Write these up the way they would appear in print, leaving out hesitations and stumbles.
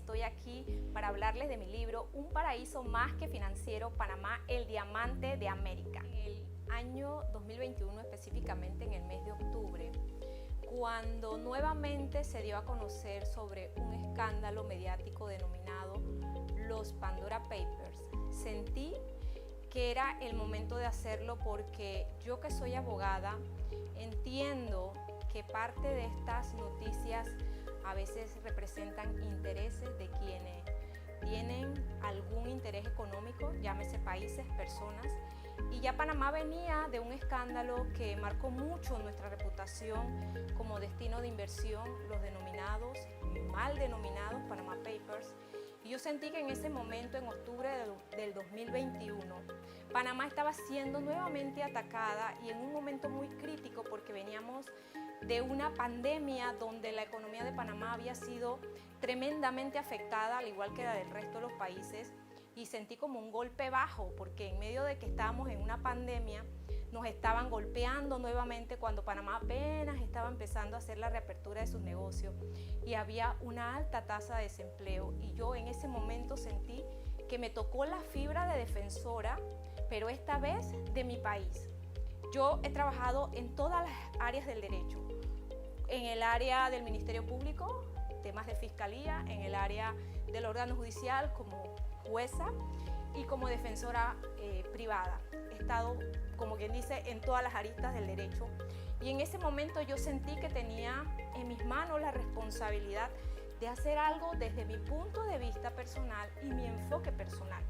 estoy aquí para hablarles de mi libro Un paraíso más que financiero, Panamá, el diamante de América. En el año 2021, específicamente en el mes de octubre, cuando nuevamente se dio a conocer sobre un escándalo mediático denominado los Pandora Papers, sentí que era el momento de hacerlo porque yo, que soy abogada, entiendo que parte de estas noticias a veces representan intereses de quienes tienen algún interés económico, llámese países, personas, y ya Panamá venía de un escándalo que marcó mucho nuestra reputación como destino de inversión, los denominados, mal denominados Panama Papers. Y yo sentí que en ese momento, en octubre del 2021, Panamá estaba siendo nuevamente atacada y en un momento muy crítico porque veníamos de una pandemia donde la economía de Panamá había sido tremendamente afectada, al igual que la del resto de los países, y sentí como un golpe bajo porque en medio de que estábamos en una pandemia nos estaban golpeando nuevamente cuando Panamá apenas estaba empezando a hacer la reapertura de sus negocios y había una alta tasa de desempleo, y yo en ese momento sentí que me tocó la fibra de defensora, pero esta vez de mi país. Yo he trabajado en todas las áreas del derecho, en el área del Ministerio Público, temas de fiscalía, en el área del órgano judicial como jueza y como defensora privada. He estado, como quien dice, en todas las aristas del derecho, y en ese momento yo sentí que tenía en mis manos la responsabilidad de hacer algo desde mi punto de vista personal y mi enfoque personal.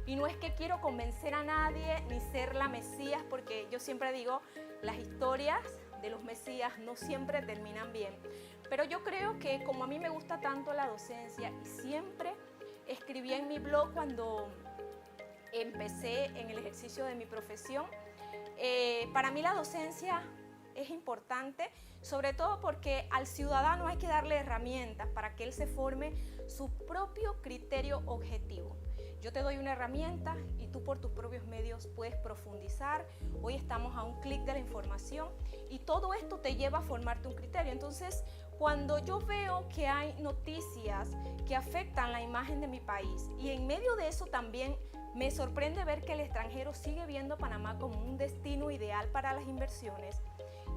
Y no es que quiero convencer a nadie ni ser la Mesías, porque yo siempre digo, las historias de los Mesías no siempre terminan bien. Pero yo creo que como a mí me gusta tanto la docencia y siempre escribí en mi blog cuando empecé en el ejercicio de mi profesión, para mí la docencia es importante, sobre todo porque al ciudadano hay que darle herramientas para que él se forme su propio criterio objetivo. Yo te doy una herramienta y tú por tus propios medios puedes profundizar. Hoy estamos a un clic de la información y todo esto te lleva a formarte un criterio. Entonces, cuando yo veo que hay noticias que afectan la imagen de mi país y en medio de eso también me sorprende ver que el extranjero sigue viendo a Panamá como un destino ideal para las inversiones,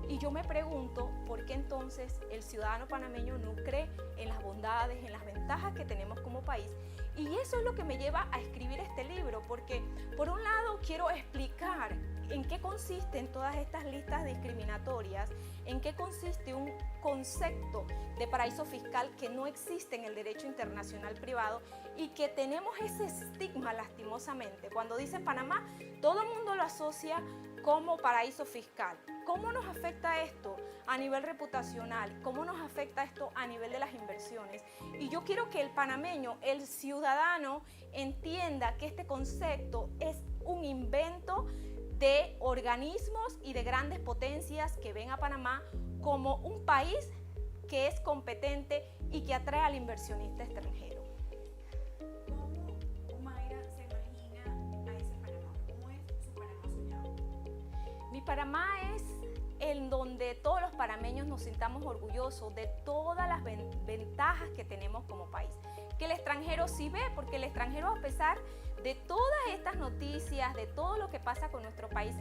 y yo me pregunto por qué entonces el ciudadano panameño no cree en las bondades, en las ventajas que tenemos como país. Y eso es lo que me lleva a escribir este libro, porque por un lado quiero explicar en qué consisten todas estas listas discriminatorias, en qué consiste un concepto de paraíso fiscal que no existe en el derecho internacional privado y que tenemos ese estigma lastimosamente. Cuando dice Panamá, todo el mundo lo asocia como paraíso fiscal. ¿Cómo nos afecta esto a nivel reputacional? ¿Cómo nos afecta esto a nivel de las inversiones? Y yo quiero que el panameño, el ciudadano, entienda que este concepto es un invento de organismos y de grandes potencias que ven a Panamá como un país que es competente y que atrae al inversionista extranjero. ¿Cómo Mayra se imagina a ese Panamá? ¿Cómo es su Panamá soñado? Mi Panamá es en donde todos los panameños nos sintamos orgullosos de todas las ventajas que tenemos como país. Que el extranjero sí ve, porque el extranjero, a pesar de todas estas noticias, de todo lo que pasa con nuestro país,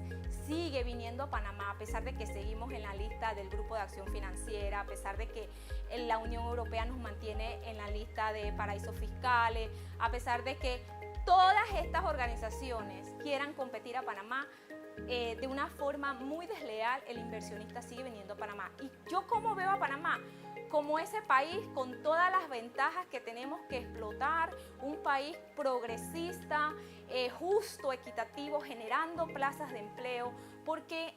sigue viniendo a Panamá, a pesar de que seguimos en la lista del Grupo de Acción Financiera, a pesar de que la Unión Europea nos mantiene en la lista de paraísos fiscales, a pesar de que todas estas organizaciones quieran competir a Panamá, de una forma muy desleal, el inversionista sigue viniendo a Panamá. ¿Y yo cómo veo a Panamá? Como ese país con todas las ventajas que tenemos que explotar, un país progresista, justo, equitativo, generando plazas de empleo, porque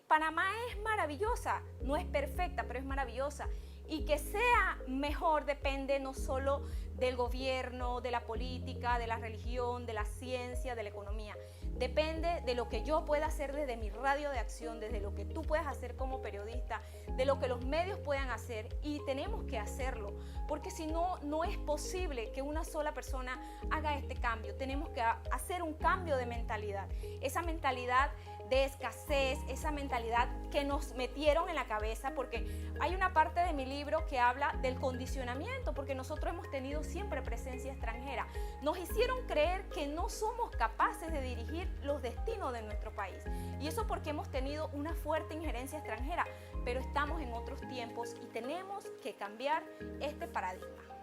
Panamá es maravillosa, no es perfecta, pero es maravillosa. Y que sea mejor depende no solo del gobierno, de la política, de la religión, de la ciencia, de la economía. Depende de lo que yo pueda hacer desde mi radio de acción, desde lo que tú puedas hacer como periodista, de lo que los medios puedan hacer, y tenemos que hacerlo, porque si no, no es posible que una sola persona haga este cambio. Tenemos que hacer un cambio de mentalidad, esa mentalidad de escasez, esa mentalidad que nos metieron en la cabeza, porque hay una parte de mi libro que habla del condicionamiento, porque nosotros hemos tenido siempre presencia extranjera. Nos hicieron creer que no somos capaces de dirigir los destinos de nuestro país, y eso porque hemos tenido una fuerte injerencia extranjera, pero estamos en otros tiempos y tenemos que cambiar este paradigma.